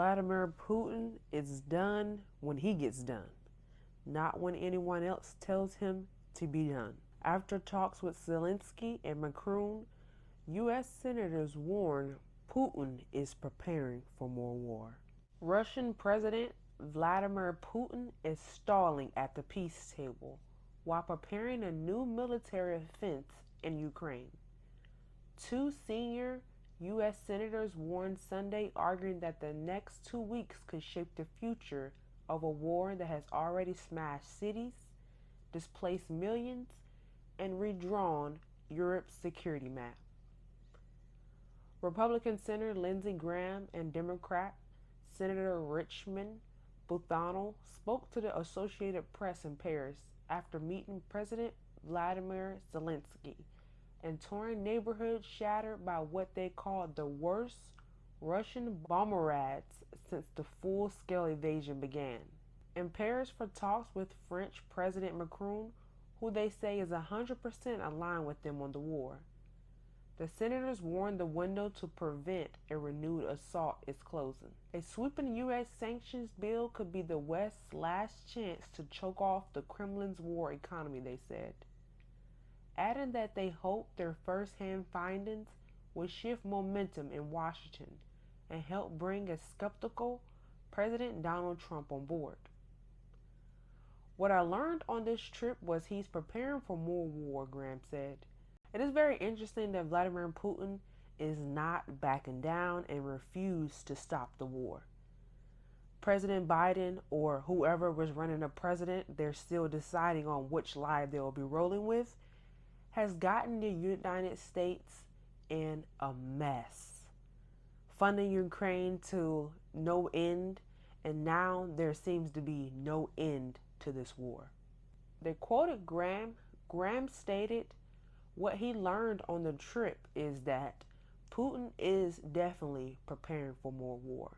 Vladimir Putin is done when he gets done, not when anyone else tells him to be done. After talks with Zelensky and Macron, U.S. senators warn Putin is preparing for more war. Russian President Vladimir Putin is stalling at the peace table while preparing a new military offense in Ukraine. Two senior U.S. senators warned Sunday, arguing that the next 2 weeks could shape the future of a war that has already smashed cities, displaced millions, and redrawn Europe's security map. Republican Senator Lindsey Graham and Democrat Senator Richmond Blumenthal spoke to the Associated Press in Paris after meeting President Vladimir Zelensky, and touring neighborhoods shattered by what they called the worst Russian bombardments since the full-scale invasion began. In Paris for talks with French President Macron, who they say is 100% aligned with them on the war. The senators warned the window to prevent a renewed assault is closing. A sweeping U.S. sanctions bill could be the West's last chance to choke off the Kremlin's war economy, they said, adding that they hope their first-hand findings will shift momentum in Washington and help bring a skeptical President Donald Trump on board. What I learned on this trip was he's preparing for more war, Graham said. It is very interesting that Vladimir Putin is not backing down and refused to stop the war. President Biden or whoever was running the president, they're still deciding on which line they'll be rolling with, has gotten the United States in a mess, funding Ukraine to no end, and now there seems to be no end to this war. They quoted Graham. Graham stated what he learned on the trip is that Putin is definitely preparing for more war.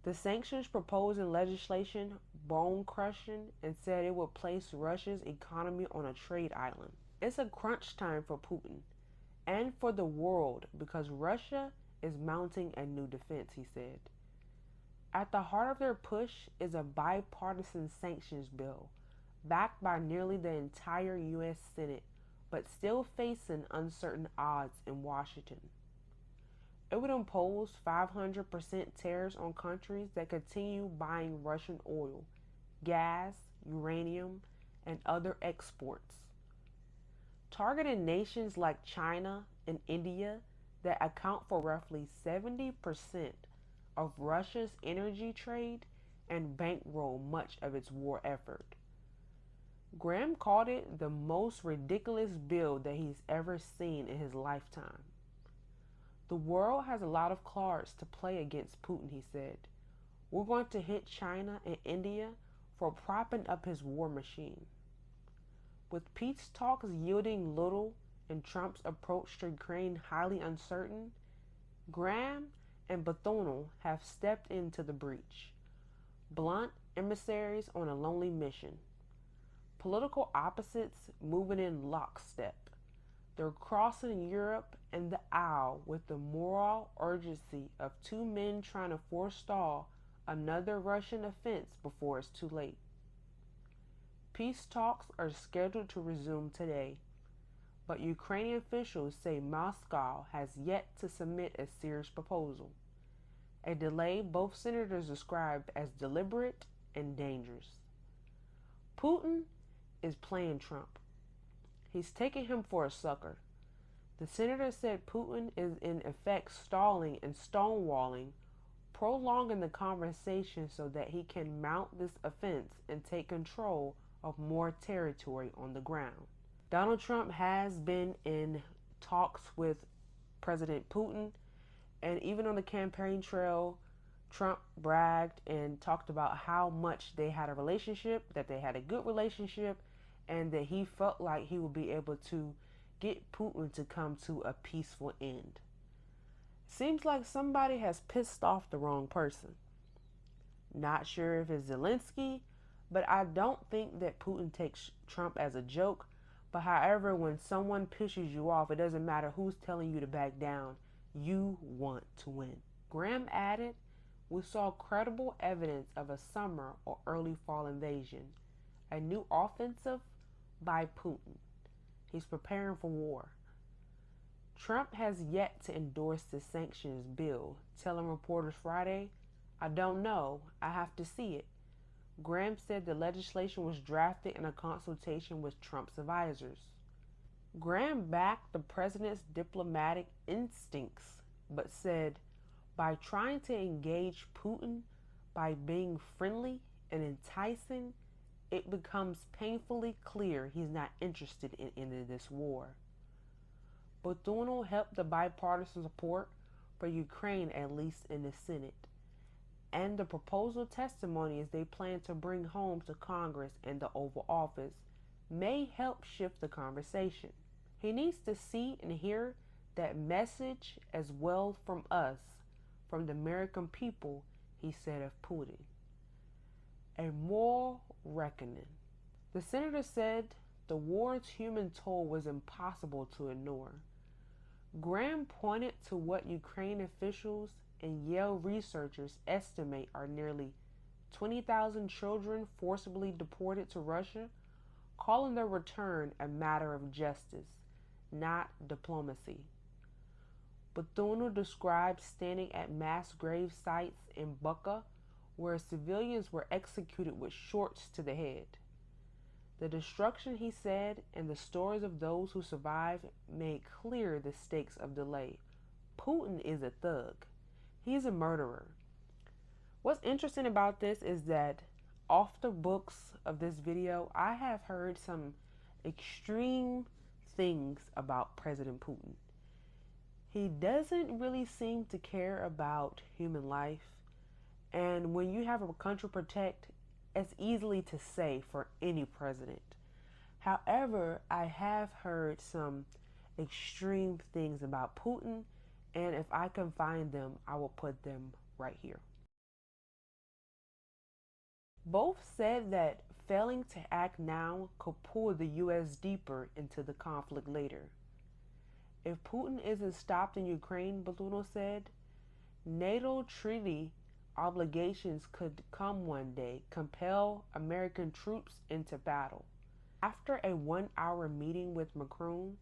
The sanctions proposed in legislation bone-crushing and said it would place Russia's economy on a trade island. It's a crunch time for Putin and for the world because Russia is mounting a new defense, he said. At the heart of their push is a bipartisan sanctions bill backed by nearly the entire U.S. Senate, but still facing uncertain odds in Washington. It would impose 500% tariffs on countries that continue buying Russian oil, gas, uranium, and other exports, targeting nations like China and India that account for roughly 70% of Russia's energy trade and bankroll much of its war effort. Graham called it the most ridiculous bill that he's ever seen in his lifetime. The world has a lot of cards to play against Putin, he said. We're going to hit China and India for propping up his war machine. With peace talks yielding little and Trump's approach to Ukraine highly uncertain, Graham and Blumenthal have stepped into the breach, blunt emissaries on a lonely mission. Political opposites moving in lockstep. They're crossing Europe and the aisle with the moral urgency of two men trying to forestall another Russian offense before it's too late. Peace talks are scheduled to resume today, but Ukrainian officials say Moscow has yet to submit a serious proposal, a delay both senators described as deliberate and dangerous. Putin is playing Trump. He's taking him for a sucker. The senator said Putin is in effect stalling and stonewalling, prolonging the conversation so that he can mount this offense and take control of more territory on the ground. Donald Trump has been in talks with President Putin, and even on the campaign trail, Trump bragged and talked about how much they had a relationship, that they had a good relationship, and that he felt like he would be able to get Putin to come to a peaceful end. Seems like somebody has pissed off the wrong person. Not sure if it's Zelensky, but I don't think that Putin takes Trump as a joke. But however, when someone pisses you off, it doesn't matter who's telling you to back down. You want to win. Graham added, We saw credible evidence of a summer or early fall invasion, a new offensive by Putin. He's preparing for war. Trump has yet to endorse the sanctions bill, telling reporters Friday, "I don't know, I have to see it." Graham said the legislation was drafted in a consultation with Trump's advisors. Graham backed the president's diplomatic instincts, but said, by trying to engage Putin by being friendly and enticing, it becomes painfully clear he's not interested in ending this war. Putin helped the bipartisan support for Ukraine, at least in the Senate, and the proposal testimonies they plan to bring home to Congress and the Oval Office may help shift the conversation. He needs to see and hear that message as well from us, from the American people, he said of Putin. A moral reckoning. The senator said the war's human toll was impossible to ignore. Graham pointed to what Ukraine officials and Yale researchers estimate are nearly 20,000 children forcibly deported to Russia, calling their return a matter of justice, not diplomacy. Putin described standing at mass grave sites in Bucha where civilians were executed with shorts to the head. The destruction, he said, and the stories of those who survived made clear the stakes of delay. Putin is a thug. He's a murderer. What's interesting about this is that off the books of this video, I have heard some extreme things about President Putin. He doesn't really seem to care about human life. And when you have a country protect, it's easily to say for any president. However, I have heard some extreme things about Putin, and if I can find them, I will put them right here. Both said that failing to act now could pull the U.S. deeper into the conflict later. If Putin isn't stopped in Ukraine, Putin said, NATO treaty obligations could come one day, compel American troops into battle. After a 1-hour meeting with Macron,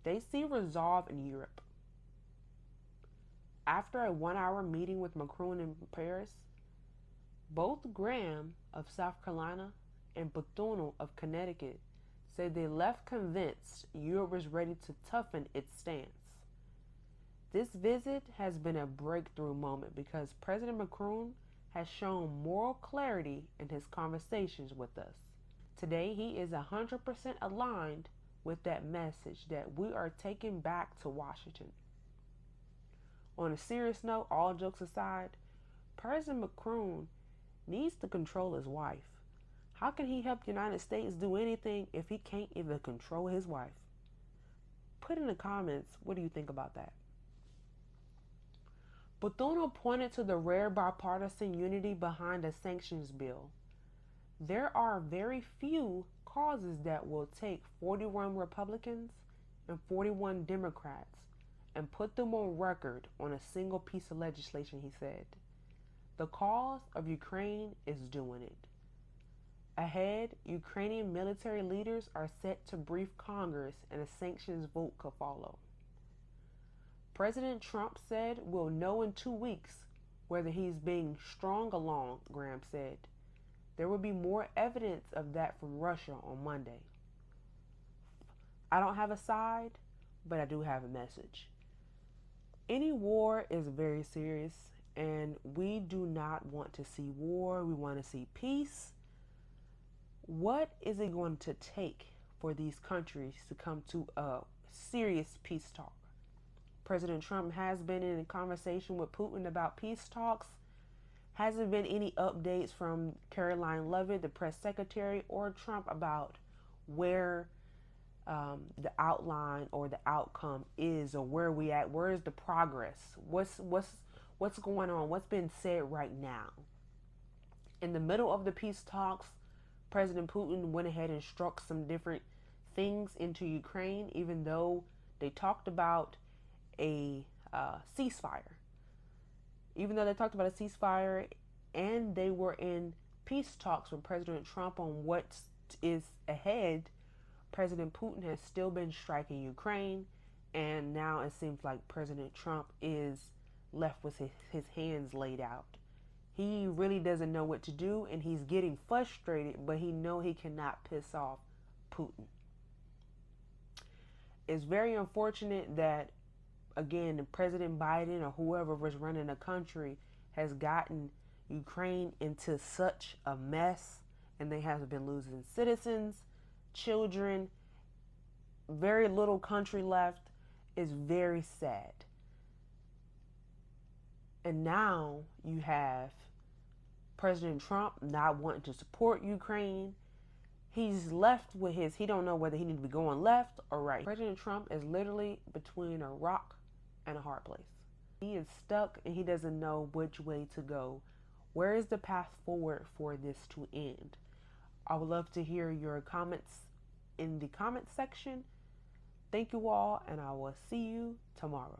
they see resolve in Europe. After a 1-hour meeting with Macron in Paris, both Graham of South Carolina and Putin of Connecticut said they left convinced Europe was ready to toughen its stance. This visit has been a breakthrough moment because President Macron has shown moral clarity in his conversations with us. Today, he is 100% aligned with that message that we are taking back to Washington. On a serious note, all jokes aside, President Macron needs to control his wife. How can he help the United States do anything if he can't even control his wife? Put in the comments, what do you think about that? Putin pointed to the rare bipartisan unity behind the sanctions bill. There are very few causes that will take 41 Republicans and 41 Democrats and put them on record on a single piece of legislation, he said. The cause of Ukraine is doing it. Ahead, Ukrainian military leaders are set to brief Congress and a sanctions vote could follow. President Trump said we'll know in 2 weeks whether he's being strung along, Graham said. There will be more evidence of that from Russia on Monday. I don't have a side, but I do have a message. Any war is very serious, and we do not want to see war. We want to see peace. What is it going to take for these countries to come to a serious peace talk? President Trump has been in a conversation with Putin about peace talks. Hasn't been any updates from Caroline Leavitt, the press secretary, or Trump about where the outline or the outcome is, or where we at. Where is the progress? What's going on? What's been said right now? In the middle of the peace talks, President Putin went ahead and struck some different things into Ukraine, even though they talked about a ceasefire. Even though they talked about a ceasefire and they were in peace talks with President Trump on what is ahead, President Putin has still been striking Ukraine, and now it seems like President Trump is left with his hands laid out. He really doesn't know what to do, and he's getting frustrated, but he knows he cannot piss off Putin. It's very unfortunate that, again, President Biden or whoever was running the country has gotten Ukraine into such a mess, and they have been losing citizens, children, very little country left. Is very sad. And now you have President Trump not wanting to support Ukraine. He's left with he don't know whether he needs to be going left or right. President Trump is literally between a rock and a hard place. He is stuck and he doesn't know which way to go. Where is the path forward for this to end? I would love to hear your comments in the comment section. Thank you all, and I will see you tomorrow.